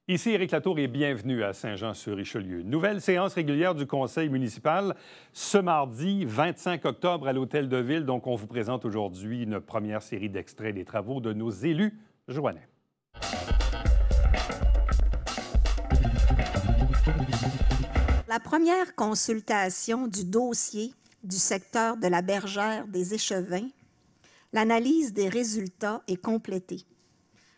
Ici Éric Latour et bienvenue à Saint-Jean-sur-Richelieu. Nouvelle séance régulière du Conseil municipal ce mardi 25 octobre à l'Hôtel de Ville. Donc, on vous présente aujourd'hui une première série d'extraits des travaux de nos élus joannais. La première consultation du dossier du secteur de la Bergère des Échevins, l'analyse des résultats est complétée.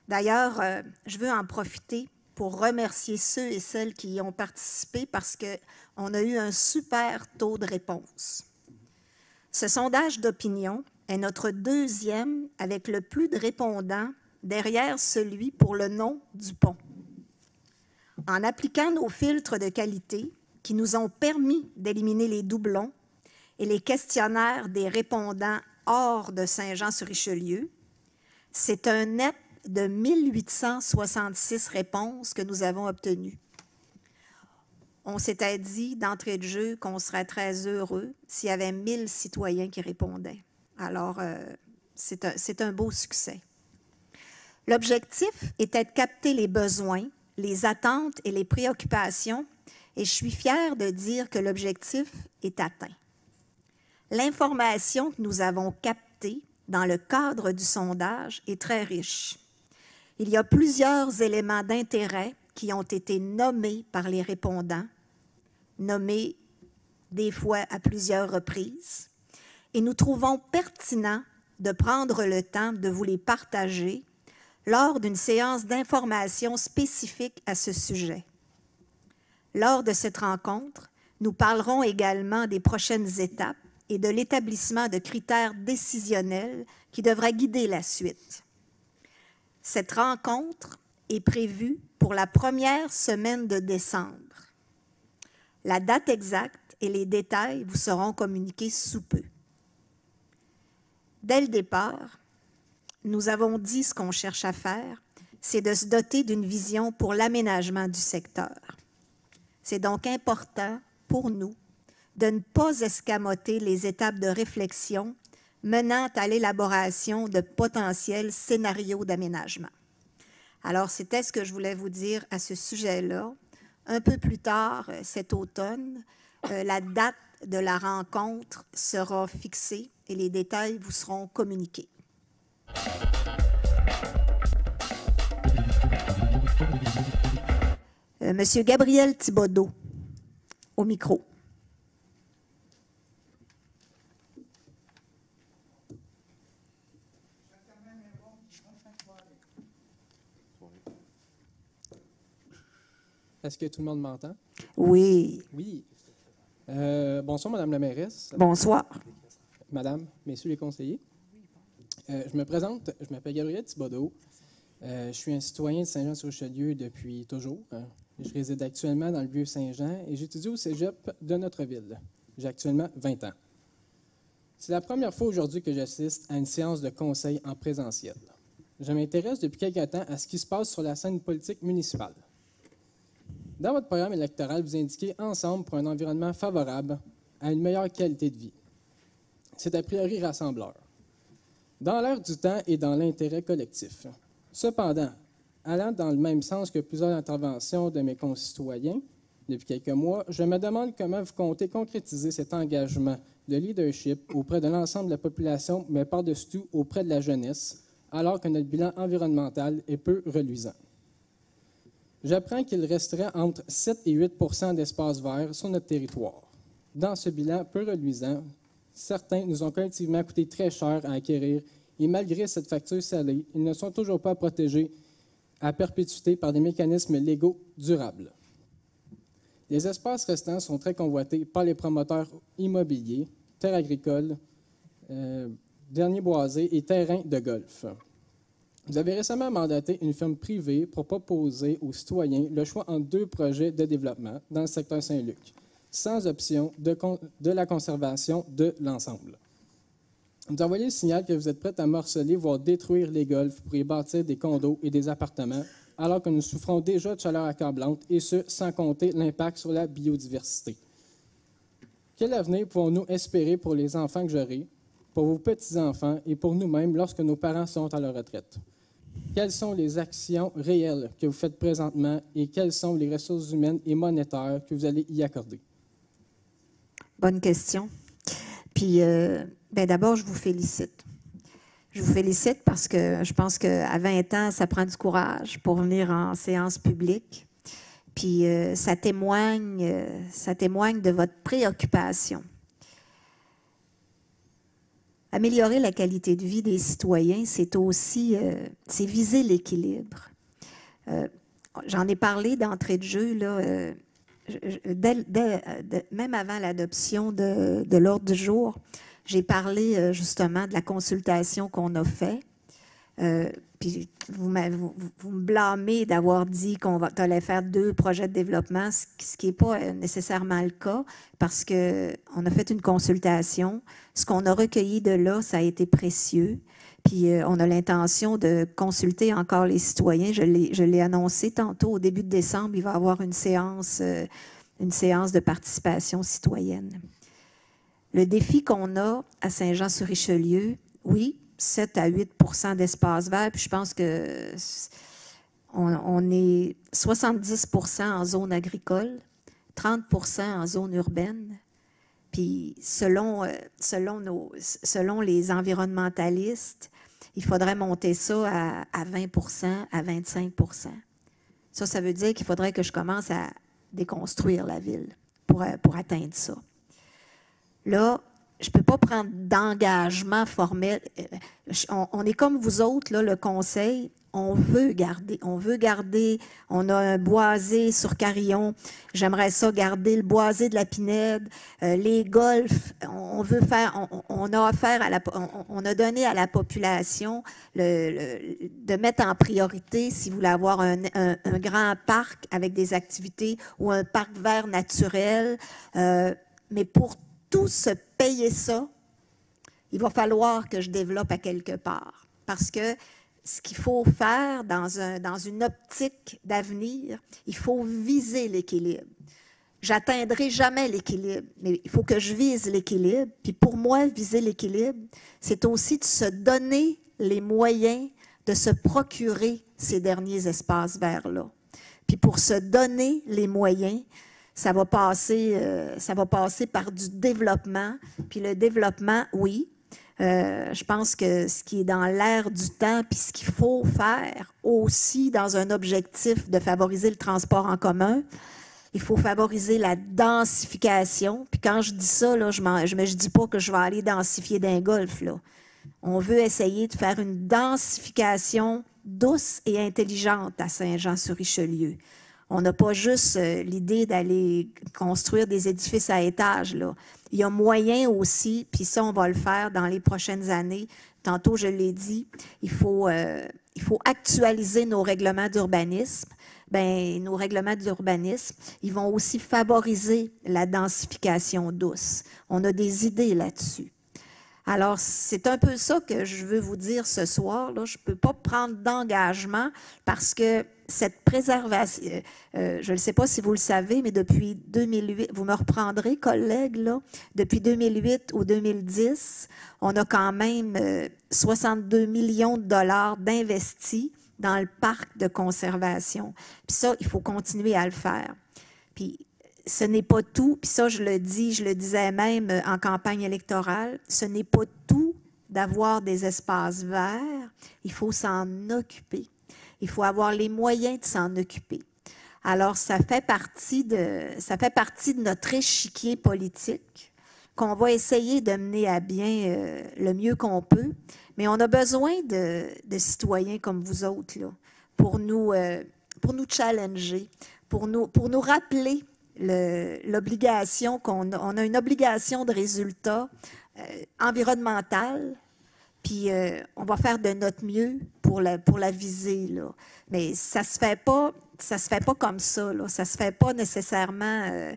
D'ailleurs, je veux en profiter pour remercier ceux et celles qui y ont participé parce qu'on a eu un super taux de réponse. Ce sondage d'opinion est notre deuxième avec le plus de répondants derrière celui pour le nom du pont. En appliquant nos filtres de qualité qui nous ont permis d'éliminer les doublons et les questionnaires des répondants hors de Saint-Jean-sur-Richelieu, c'est un net de 1866 réponses que nous avons obtenues. On s'était dit d'entrée de jeu qu'on serait très heureux s'il y avait 1000 citoyens qui répondaient. Alors, c'est un beau succès. L'objectif était de capter les besoins, les attentes et les préoccupations, et je suis fière de dire que l'objectif est atteint. L'information que nous avons captée dans le cadre du sondage est très riche. Il y a plusieurs éléments d'intérêt qui ont été nommés par les répondants, nommés des fois à plusieurs reprises, et nous trouvons pertinent de prendre le temps de vous les partager lors d'une séance d'information spécifique à ce sujet. Lors de cette rencontre, nous parlerons également des prochaines étapes et de l'établissement de critères décisionnels qui devraient guider la suite. Cette rencontre est prévue pour la première semaine de décembre. La date exacte et les détails vous seront communiqués sous peu. Dès le départ, nous avons dit ce qu'on cherche à faire, c'est de se doter d'une vision pour l'aménagement du secteur. C'est donc important pour nous de ne pas escamoter les étapes de réflexion menant à l'élaboration de potentiels scénarios d'aménagement. Alors, c'était ce que je voulais vous dire à ce sujet-là. Un peu plus tard, cet automne, la date de la rencontre sera fixée et les détails vous seront communiqués. Monsieur Gabriel Thibodeau, au micro. Est-ce que tout le monde m'entend? Oui. Oui. Bonsoir, Madame la mairesse. Bonsoir. Madame, messieurs les conseillers. Je me présente, je m'appelle Gabriel Thibodeau. Je suis un citoyen de Saint-Jean-sur-Richelieu depuis toujours. Je réside actuellement dans le Vieux-Saint-Jean et j'étudie au cégep de notre ville. J'ai actuellement 20 ans. C'est la première fois aujourd'hui que j'assiste à une séance de conseil en présentiel. Je m'intéresse depuis quelque temps à ce qui se passe sur la scène politique municipale. Dans votre programme électoral, vous indiquez « Ensemble pour un environnement favorable à une meilleure qualité de vie ». C'est a priori rassembleur. Dans l'air du temps et dans l'intérêt collectif. Cependant, allant dans le même sens que plusieurs interventions de mes concitoyens depuis quelques mois, je me demande comment vous comptez concrétiser cet engagement de leadership auprès de l'ensemble de la population, mais par-dessus tout auprès de la jeunesse, alors que notre bilan environnemental est peu reluisant. J'apprends qu'il resterait entre 7 et 8 % d'espaces verts sur notre territoire. Dans ce bilan peu reluisant, certains nous ont collectivement coûté très cher à acquérir et malgré cette facture salée, ils ne sont toujours pas protégés à perpétuité par des mécanismes légaux durables. Les espaces restants sont très convoités par les promoteurs immobiliers, terres agricoles, derniers boisés et terrains de golf. Vous avez récemment mandaté une firme privée pour proposer aux citoyens le choix entre 2 projets de développement dans le secteur Saint-Luc, sans option de la conservation de l'ensemble. Vous envoyez le signal que vous êtes prêt à morceler, voire détruire les golfs pour y bâtir des condos et des appartements alors que nous souffrons déjà de chaleur accablante, et ce, sans compter l'impact sur la biodiversité. Quel avenir pouvons-nous espérer pour les enfants que j'aurai, pour vos petits-enfants et pour nous-mêmes lorsque nos parents sont à la retraite? Quelles sont les actions réelles que vous faites présentement et quelles sont les ressources humaines et monétaires que vous allez y accorder? Bonne question. Puis, d'abord, je vous félicite. Je vous félicite parce que je pense qu'à 20 ans, ça prend du courage pour venir en séance publique. Puis, ça témoigne de votre préoccupation. Améliorer la qualité de vie des citoyens, c'est aussi c'est viser l'équilibre. J'en ai parlé d'entrée de jeu, là, même avant l'adoption de l'ordre du jour. J'ai parlé justement de la consultation qu'on a faite. Puis vous me blâmez d'avoir dit qu'on allait faire 2 projets de développement, ce qui n'est pas nécessairement le cas, parce qu'on a fait une consultation. Ce qu'on a recueilli de là, ça a été précieux. Puis on a l'intention de consulter encore les citoyens. Je l'ai annoncé tantôt, au début de décembre, il va y avoir une séance de participation citoyenne. Le défi qu'on a à Saint-Jean-sur-Richelieu, oui, 7 à 8 d'espace vert, puis je pense que on est 70 en zone agricole, 30 en zone urbaine. Puis selon les environnementalistes, il faudrait monter ça à 20 à 25 Ça veut dire qu'il faudrait que je commence à déconstruire la ville pour atteindre ça. Là, je ne peux pas prendre d'engagement formel. On est comme vous autres, là, le conseil, on veut garder, on a un boisé sur Carillon, j'aimerais ça garder le boisé de la Pinède, les golfs, on veut faire, on a offert on a donné à la population de mettre en priorité, si vous voulez avoir un grand parc avec des activités ou un parc vert naturel, mais pour tout se payer ça, il va falloir que je développe à quelque part. Parce que ce qu'il faut faire dans une optique d'avenir, il faut viser l'équilibre. J'atteindrai jamais l'équilibre, mais il faut que je vise l'équilibre. Puis pour moi, viser l'équilibre, c'est aussi de se donner les moyens de se procurer ces derniers espaces verts-là. Puis pour se donner les moyens, ça va passer par du développement. Puis le développement, oui, je pense que ce qui est dans l'air du temps, puis ce qu'il faut faire aussi dans un objectif de favoriser le transport en commun, il faut favoriser la densification. Puis quand je dis ça, là, je ne dis pas que je vais aller densifier d'un golf, là. On veut essayer de faire une densification douce et intelligente à Saint-Jean-sur-Richelieu. On n'a pas juste l'idée d'aller construire des édifices à étages, là. Il y a moyen aussi, puis ça, on va le faire dans les prochaines années. Tantôt, je l'ai dit, il faut actualiser nos règlements d'urbanisme. Bien, nos règlements d'urbanisme, ils vont aussi favoriser la densification douce. On a des idées là-dessus. Alors, c'est un peu ça que je veux vous dire ce soir, là. Je ne peux pas prendre d'engagement parce que cette préservation, je ne sais pas si vous le savez, mais depuis 2008, vous me reprendrez, collègues, là, depuis 2008 ou 2010, on a quand même 62 millions de dollars d'investis dans le parc de conservation. Puis ça, il faut continuer à le faire. Puis ce n'est pas tout, puis ça, je le disais même en campagne électorale, ce n'est pas tout d'avoir des espaces verts, il faut s'en occuper. Il faut avoir les moyens de s'en occuper. Alors, ça fait partie de notre échiquier politique qu'on va essayer de mener à bien le mieux qu'on peut, mais on a besoin de citoyens comme vous autres là, pour nous challenger, pour nous rappeler l'obligation qu'on a. On a une obligation de résultat environnemental, puis on va faire de notre mieux pour la viser, là. Mais ça se fait pas comme ça, là. Ça se fait pas nécessairement.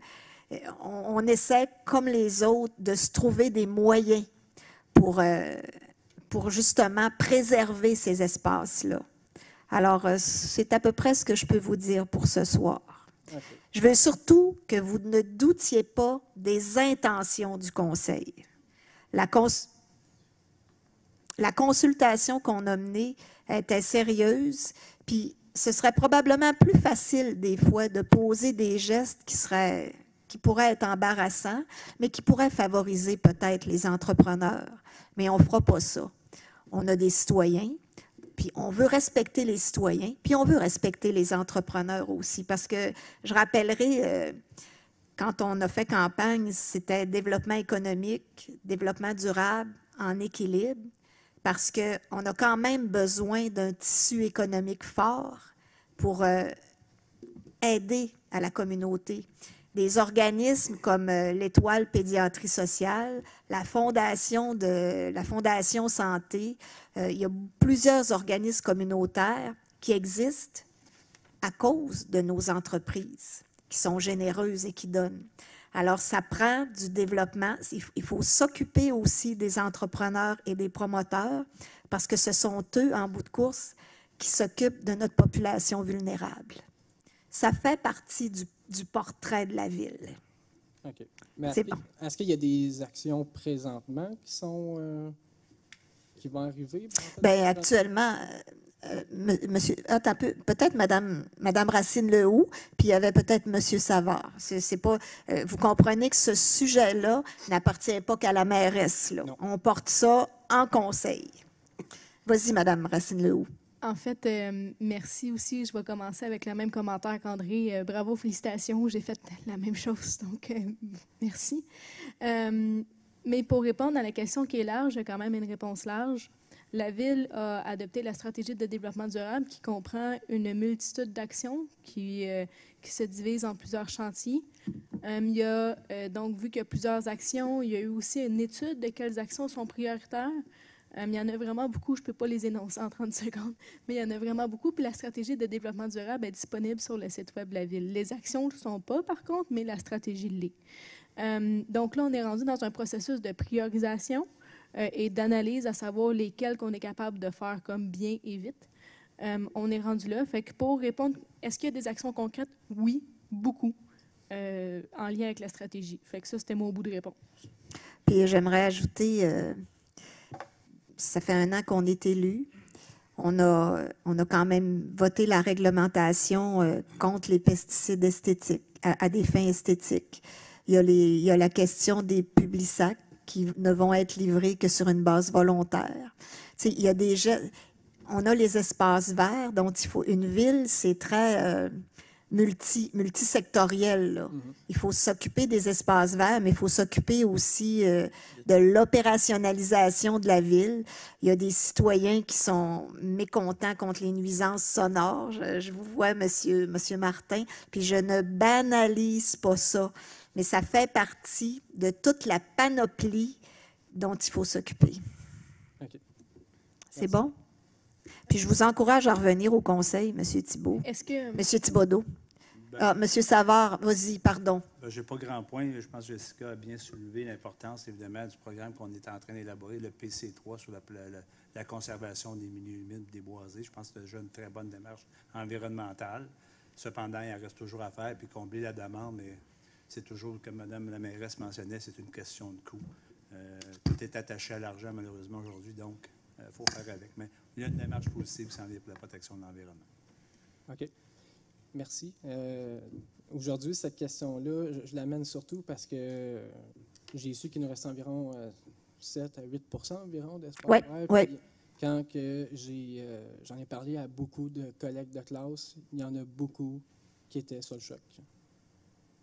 On essaie, comme les autres, de se trouver des moyens pour justement préserver ces espaces-là. Alors, c'est à peu près ce que je peux vous dire pour ce soir. OK. Je veux surtout que vous ne doutiez pas des intentions du Conseil. La consultation qu'on a menée était sérieuse, puis ce serait probablement plus facile des fois de poser des gestes qui pourraient être embarrassants, mais qui pourraient favoriser peut-être les entrepreneurs. Mais on ne fera pas ça. On a des citoyens, puis on veut respecter les citoyens, puis on veut respecter les entrepreneurs aussi, parce que je rappellerai, quand on a fait campagne, c'était développement économique, développement durable, en équilibre, parce qu'on a quand même besoin d'un tissu économique fort pour aider à la communauté. Des organismes comme l'Étoile Pédiatrie Sociale, la Fondation Santé, il y a plusieurs organismes communautaires qui existent à cause de nos entreprises, qui sont généreuses et qui donnent. Alors, ça prend du développement. Il faut s'occuper aussi des entrepreneurs et des promoteurs parce que ce sont eux, en bout de course, qui s'occupent de notre population vulnérable. Ça fait partie du portrait de la ville. OK. Mais C'est bon. Est-ce qu'il y a des actions présentement qui vont arriver? Bien, actuellement, monsieur, attends un peu, peut-être Madame Racine-Lehoux, puis il y avait peut-être Monsieur Savard. C'est pas, vous comprenez que ce sujet-là n'appartient pas qu'à la mairesse. Là. On porte ça en conseil. Vas-y, Madame Racine-Lehoux. En fait, merci aussi. Je vais commencer avec le même commentaire qu'André. Bravo, félicitations. J'ai fait la même chose, donc merci. Mais pour répondre à la question qui est large, j'ai quand même une réponse large. La Ville a adopté la stratégie de développement durable qui comprend une multitude d'actions qui se divisent en plusieurs chantiers. Il y a donc, vu qu'il y a plusieurs actions, il y a eu aussi une étude de quelles actions sont prioritaires. Il y en a vraiment beaucoup, je ne peux pas les énoncer en 30 secondes, mais il y en a vraiment beaucoup. Puis la stratégie de développement durable est disponible sur le site web de la Ville. Les actions ne le sont pas, par contre, mais la stratégie l'est. Donc là, on est rendu dans un processus de priorisation et d'analyse, à savoir lesquelles qu'on est capable de faire comme bien et vite. On est rendu là. Fait que pour répondre, est-ce qu'il y a des actions concrètes? Oui, beaucoup, en lien avec la stratégie. Fait que ça, c'était mon bout de réponse. Puis j'aimerais ajouter... ça fait 1 an qu'on est élu. On a quand même voté la réglementation contre les pesticides esthétiques, à des fins esthétiques. Il y a la question des publisacs qui ne vont être livrés que sur une base volontaire. Tu sais, il y a on a les espaces verts dont il faut... Une ville, c'est très multisectoriel. Là. Il faut s'occuper des espaces verts, mais il faut s'occuper aussi de l'opérationnalisation de la ville. Il y a des citoyens qui sont mécontents contre les nuisances sonores. Je vous vois, monsieur Martin, puis je ne banalise pas ça, mais ça fait partie de toute la panoplie dont il faut s'occuper. OK. C'est bon? Puis je vous encourage à revenir au conseil, M. Thibault. Est-ce que... M. Thibodeau. M. Savard, vas-y, pardon. Je n'ai pas grand point. Je pense que Jessica a bien soulevé l'importance, évidemment, du programme qu'on est en train d'élaborer, le PC3, sur la conservation des milieux humides, des boisés. Je pense que c'est déjà une très bonne démarche environnementale. Cependant, il en reste toujours à faire, puis combler la demande, mais c'est toujours, comme Mme la mairesse mentionnait, c'est une question de coût. Tout est attaché à l'argent, malheureusement, aujourd'hui, donc il faut faire avec. Mais il y a une démarche positive qui s'en vient pour la protection de l'environnement. OK. Merci. Aujourd'hui, cette question-là, je l'amène surtout parce que j'ai su qu'il nous reste environ 7 à 8 environ d'espace vert. Oui. Quand j'en ai parlé à beaucoup de collègues de classe, il y en a beaucoup qui étaient sur le choc.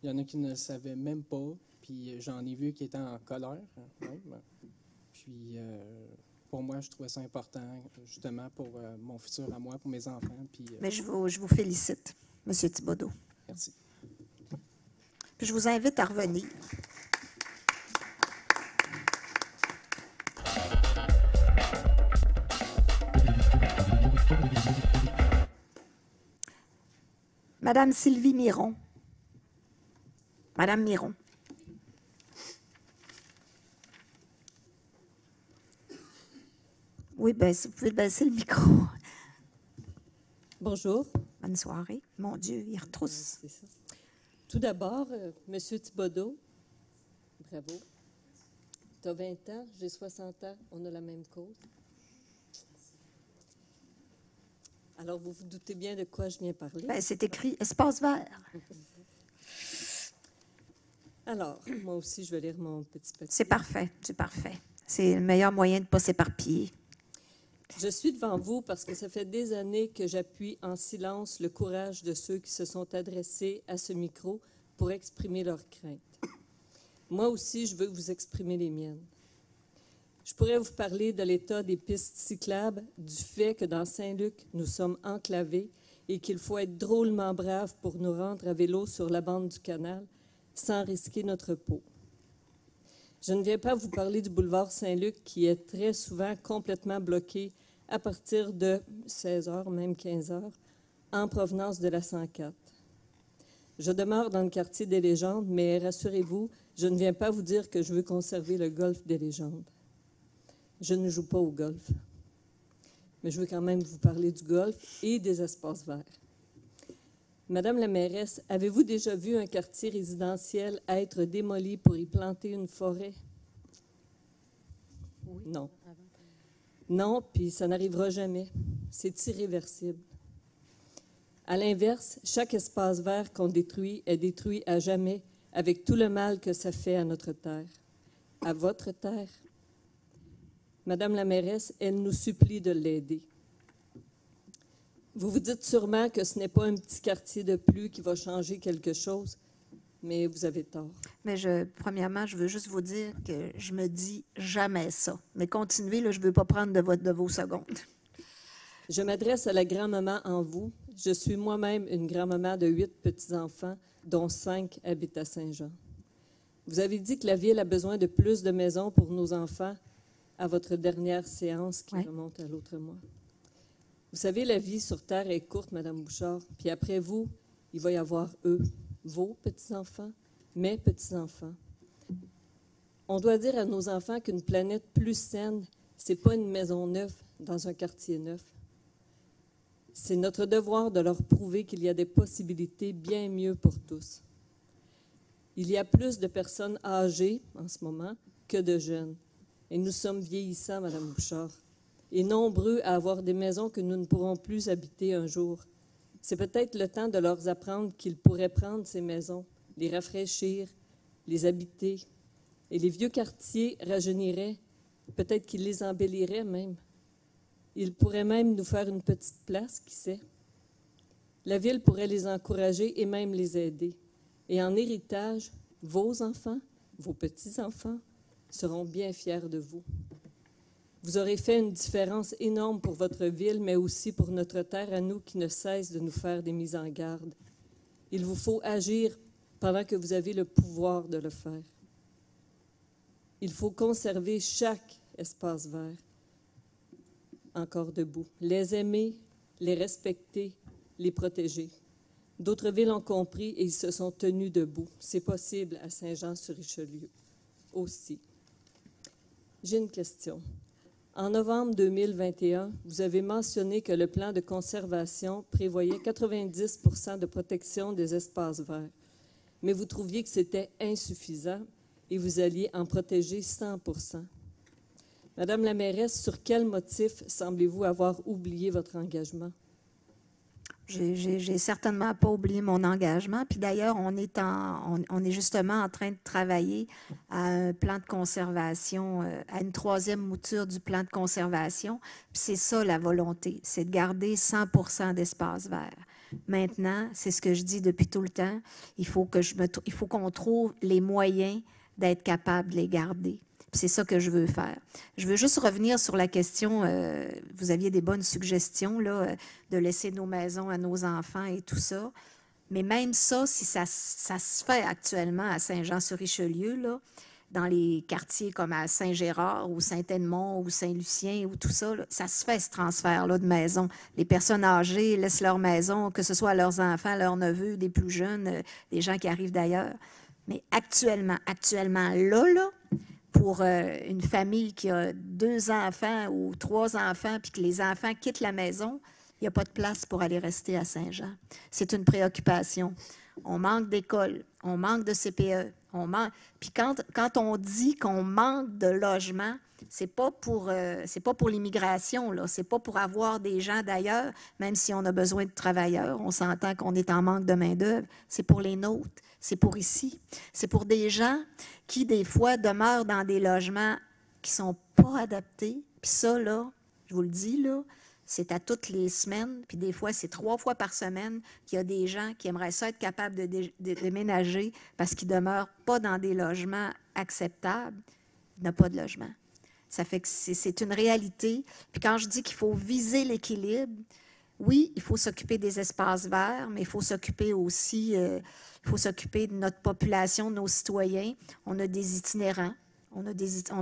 Il y en a qui ne le savaient même pas, puis j'en ai vu qui étaient en colère même. Puis pour moi, je trouvais ça important, justement, pour mon futur à moi, pour mes enfants. Puis, mais je vous félicite, M. Thibodeau. Merci. Puis je vous invite à revenir. Madame Sylvie Miron. Madame Miron. Oui, bien, si vous pouvez baisser le micro. Bonjour. Bonne soirée. Mon Dieu, il retrousse. C'est ça. Tout d'abord, Monsieur Thibodeau, bravo. Tu as 20 ans, j'ai 60 ans, on a la même cause. Alors, vous vous doutez bien de quoi je viens parler. Ben, c'est écrit espace vert. Alors, moi aussi, je vais lire mon petit papier. C'est parfait, c'est parfait. C'est le meilleur moyen de ne pas s'éparpiller. Je suis devant vous parce que ça fait des années que j'appuie en silence le courage de ceux qui se sont adressés à ce micro pour exprimer leurs craintes. Moi aussi, je veux vous exprimer les miennes. Je pourrais vous parler de l'état des pistes cyclables, du fait que dans Saint-Luc, nous sommes enclavés et qu'il faut être drôlement brave pour nous rendre à vélo sur la bande du canal sans risquer notre peau. Je ne viens pas vous parler du boulevard Saint-Luc qui est très souvent complètement bloqué à partir de 16 h, même 15 h, en provenance de la 104. Je demeure dans le quartier des Légendes, mais rassurez-vous, je ne viens pas vous dire que je veux conserver le golf des Légendes. Je ne joue pas au golf, mais je veux quand même vous parler du golf et des espaces verts. Madame la mairesse, avez-vous déjà vu un quartier résidentiel être démoli pour y planter une forêt? Oui. Non. Non, puis ça n'arrivera jamais. C'est irréversible. À l'inverse, chaque espace vert qu'on détruit est détruit à jamais avec tout le mal que ça fait à notre terre, à votre terre. Madame la mairesse, elle nous supplie de l'aider. Vous vous dites sûrement que ce n'est pas un petit quartier de plus qui va changer quelque chose, mais vous avez tort. Mais premièrement, je veux juste vous dire que je me dis jamais ça. Mais continuez, là, je ne veux pas prendre de vos secondes. Je m'adresse à la grand-maman en vous. Je suis moi-même une grand-maman de 8 petits-enfants, dont 5 habitent à Saint-Jean. Vous avez dit que la ville a besoin de plus de maisons pour nos enfants à votre dernière séance qui remonte à l'autre mois. Vous savez, la vie sur Terre est courte, Madame Bouchard. Puis après vous, il va y avoir eux, vos petits-enfants, mes petits-enfants. On doit dire à nos enfants qu'une planète plus saine, ce n'est pas une maison neuve dans un quartier neuf. C'est notre devoir de leur prouver qu'il y a des possibilités bien mieux pour tous. Il y a plus de personnes âgées en ce moment que de jeunes. Et nous sommes vieillissants, Madame Bouchard, et nombreux à avoir des maisons que nous ne pourrons plus habiter un jour. C'est peut-être le temps de leur apprendre qu'ils pourraient prendre ces maisons, les rafraîchir, les habiter. Et les vieux quartiers rajeuniraient, peut-être qu'ils les embelliraient même. Ils pourraient même nous faire une petite place, qui sait. La ville pourrait les encourager et même les aider. Et en héritage, vos enfants, vos petits-enfants, seront bien fiers de vous. Vous aurez fait une différence énorme pour votre ville, mais aussi pour notre terre à nous qui ne cesse de nous faire des mises en garde. Il vous faut agir pendant que vous avez le pouvoir de le faire. Il faut conserver chaque espace vert encore debout, les aimer, les respecter, les protéger. D'autres villes ont compris et ils se sont tenus debout. C'est possible à Saint-Jean-sur-Richelieu aussi. J'ai une question. En novembre 2021, vous avez mentionné que le plan de conservation prévoyait 90 % de protection des espaces verts, mais vous trouviez que c'était insuffisant et vous alliez en protéger 100 %. Madame la mairesse, sur quel motif semblez-vous avoir oublié votre engagement? J'ai certainement pas oublié mon engagement. Puis d'ailleurs, on est justement en train de travailler à un plan de conservation, à une 3e mouture du plan de conservation. Puis c'est ça la volonté, c'est de garder 100 % d'espace vert. Maintenant, c'est ce que je dis depuis tout le temps, il faut qu'on trouve les moyens d'être capable de les garder. C'est ça que je veux faire. Je veux juste revenir sur la question, vous aviez des bonnes suggestions, là, de laisser nos maisons à nos enfants et tout ça. Mais même ça, si ça se fait actuellement à Saint-Jean-sur-Richelieu, là, dans les quartiers comme à Saint-Gérard ou Saint-Edmond ou Saint-Lucien ou tout ça, là, ça se fait ce transfert-là de maisons. Les personnes âgées laissent leur maison, que ce soit à leurs enfants, leurs neveux, des plus jeunes, des gens qui arrivent d'ailleurs. Mais actuellement, là, pour une famille qui a 2 enfants ou 3 enfants, puis que les enfants quittent la maison, il n'y a pas de place pour aller rester à Saint-Jean. C'est une préoccupation. On manque d'écoles, on manque de CPE, on manque... Puis quand on dit qu'on manque de logements, c'est pas pour l'immigration, là. C'est pas pour avoir des gens d'ailleurs, même si on a besoin de travailleurs. On s'entend qu'on est en manque de main-d'œuvre. C'est pour les nôtres. C'est pour ici. C'est pour des gens qui, des fois, demeurent dans des logements qui sont pas adaptés. Puis ça, là, je vous le dis, là, c'est à toutes les semaines, puis des fois, c'est 3 fois par semaine qu'il y a des gens qui aimeraient ça être capables de déménager parce qu'ils ne demeurent pas dans des logements acceptables. Il n'y a pas de logement. Ça fait que c'est une réalité. Puis quand je dis qu'il faut viser l'équilibre, oui, il faut s'occuper des espaces verts, mais il faut s'occuper aussi, il faut s'occuper de notre population, de nos citoyens. On a des itinérants,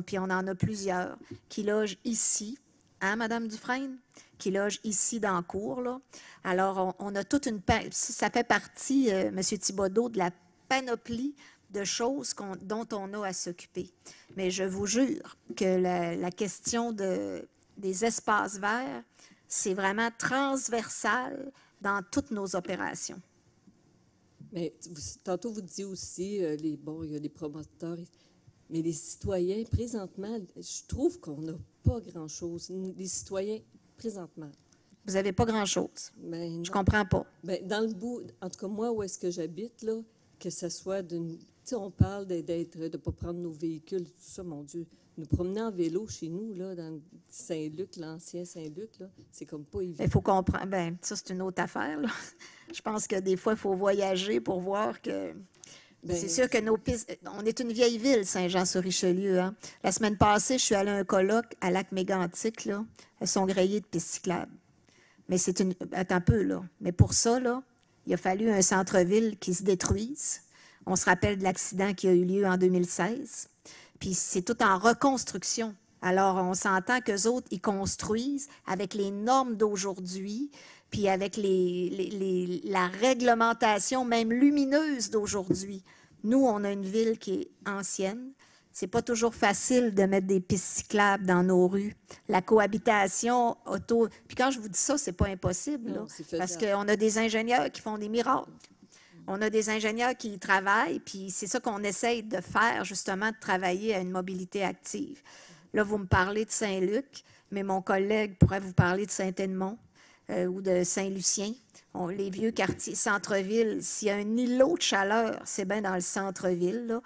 puis on en a plusieurs qui logent ici. Hein, Mme Dufresne? Qui loge ici dans la cour, là. Alors, on a toute une... Ça fait partie, M. Thibodeau, de la panoplie de choses dont on a à s'occuper. Mais je vous jure que la question des espaces verts, c'est vraiment transversal dans toutes nos opérations. Mais tantôt, vous disiez aussi, il y a des promoteurs, mais les citoyens, présentement, je trouve qu'on n'a pas grand-chose. Les citoyens, présentement. Vous n'avez pas grand-chose. Ben, je comprends pas. Ben, dans le bout, en tout cas, moi, où est-ce que j'habite, là, que ce soit d'une... Tu sais, on parle de ne pas prendre nos véhicules, tout ça, mon Dieu. Nous promener en vélo chez nous, là, dans Saint-Luc, l'ancien Saint-Luc, là, c'est comme pas évident. Il faut comprendre. Bien, ça, c'est une autre affaire, là. Je pense que des fois, il faut voyager pour voir que... Ben, c'est sûr que nos pistes... On est une vieille ville, Saint-Jean-sur-Richelieu. Hein? La semaine passée, je suis allée à un colloque à Lac-Mégantic, là. Elles sont grillées de pistes cyclables. Mais c'est une... Attends un peu, là. Mais pour ça, là, il a fallu un centre-ville qui se détruise. On se rappelle de l'accident qui a eu lieu en 2016. Puis c'est tout en reconstruction. Alors, on s'entend qu'eux autres, ils construisent avec les normes d'aujourd'hui, puis avec la réglementation même lumineuse d'aujourd'hui. Nous, on a une ville qui est ancienne. C'est pas toujours facile de mettre des pistes cyclables dans nos rues. La cohabitation auto... Puis quand je vous dis ça, c'est pas impossible, là, parce qu'on a des ingénieurs qui font des miracles. On a des ingénieurs qui y travaillent, puis c'est ça qu'on essaye de faire, justement, de travailler à une mobilité active. Là, vous me parlez de Saint-Luc, mais mon collègue pourrait vous parler de Saint-Edmond ou de Saint-Lucien. Les vieux quartiers, centre-ville, s'il y a un îlot de chaleur, c'est bien dans le centre-ville, là.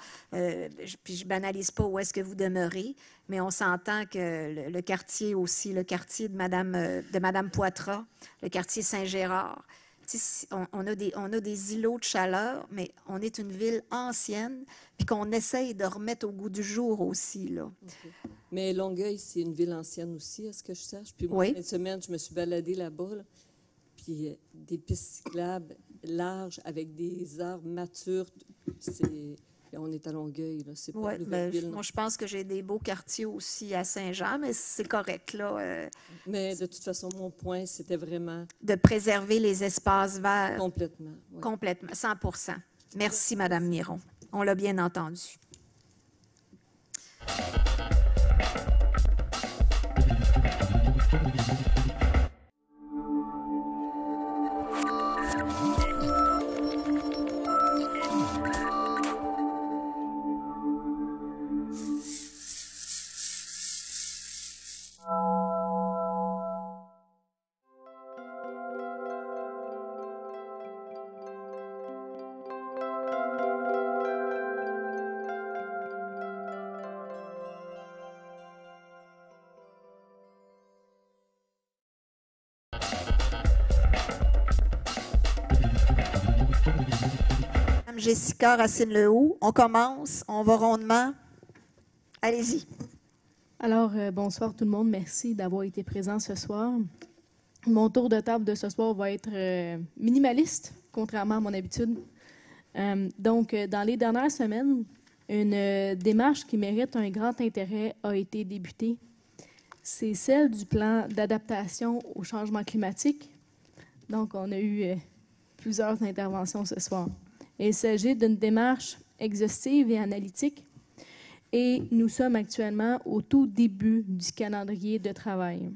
Puis je ne banalise pas où est-ce que vous demeurez, mais on s'entend que le quartier aussi, le quartier de Madame Poitras, le quartier Saint-Gérard, on a des îlots de chaleur, mais on est une ville ancienne, puis qu'on essaye de remettre au goût du jour aussi, là. Okay. Mais Longueuil, c'est une ville ancienne aussi, à ce que je sache. Puis moi, oui. Une semaine, je me suis baladée là-bas, là, puis des pistes cyclables larges avec des arbres matures. On est à Longueuil, là. C'est pas une nouvelle ville. Moi, je pense que j'ai des beaux quartiers aussi à Saint-Jean, mais c'est correct, là. Mais de toute façon, mon point, c'était vraiment... de préserver les espaces verts. Complètement. Oui. Complètement, 100%. Merci, Mme Miron. On l'a bien entendu. Jessica Racine-Lehoux, on commence, on va rondement. Allez-y. Alors, bonsoir tout le monde. Merci d'avoir été présent ce soir. Mon tour de table de ce soir va être minimaliste, contrairement à mon habitude. Donc, dans les dernières semaines, une démarche qui mérite un grand intérêt a été débutée. C'est celle du plan d'adaptation au changement climatique. Donc, on a eu plusieurs interventions ce soir. Il s'agit d'une démarche exhaustive et analytique et nous sommes actuellement au tout début du calendrier de travail.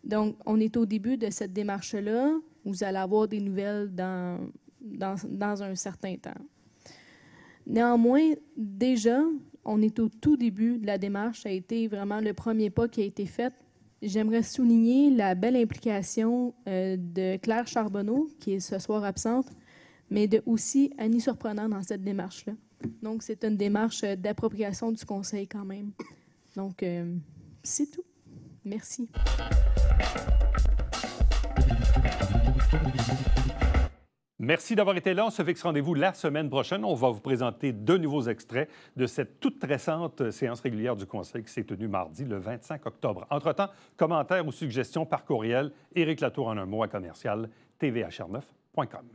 Donc, on est au début de cette démarche-là. Vous allez avoir des nouvelles dans un certain temps. Néanmoins, déjà, on est au tout début de la démarche. Ça a été vraiment le premier pas qui a été fait. J'aimerais souligner la belle implication de Claire Charbonneau, qui est ce soir absente, mais aussi Annie Surprenant dans cette démarche-là. Donc, c'est une démarche d'appropriation du conseil quand même. Donc, c'est tout. Merci. Merci d'avoir été là. On se fixe rendez-vous la semaine prochaine. On va vous présenter de nouveaux extraits de cette toute récente séance régulière du Conseil qui s'est tenue mardi, le 25 octobre. Entre-temps, commentaires ou suggestions par courriel, Éric Latour en un mot à commercial, tvhr9.com.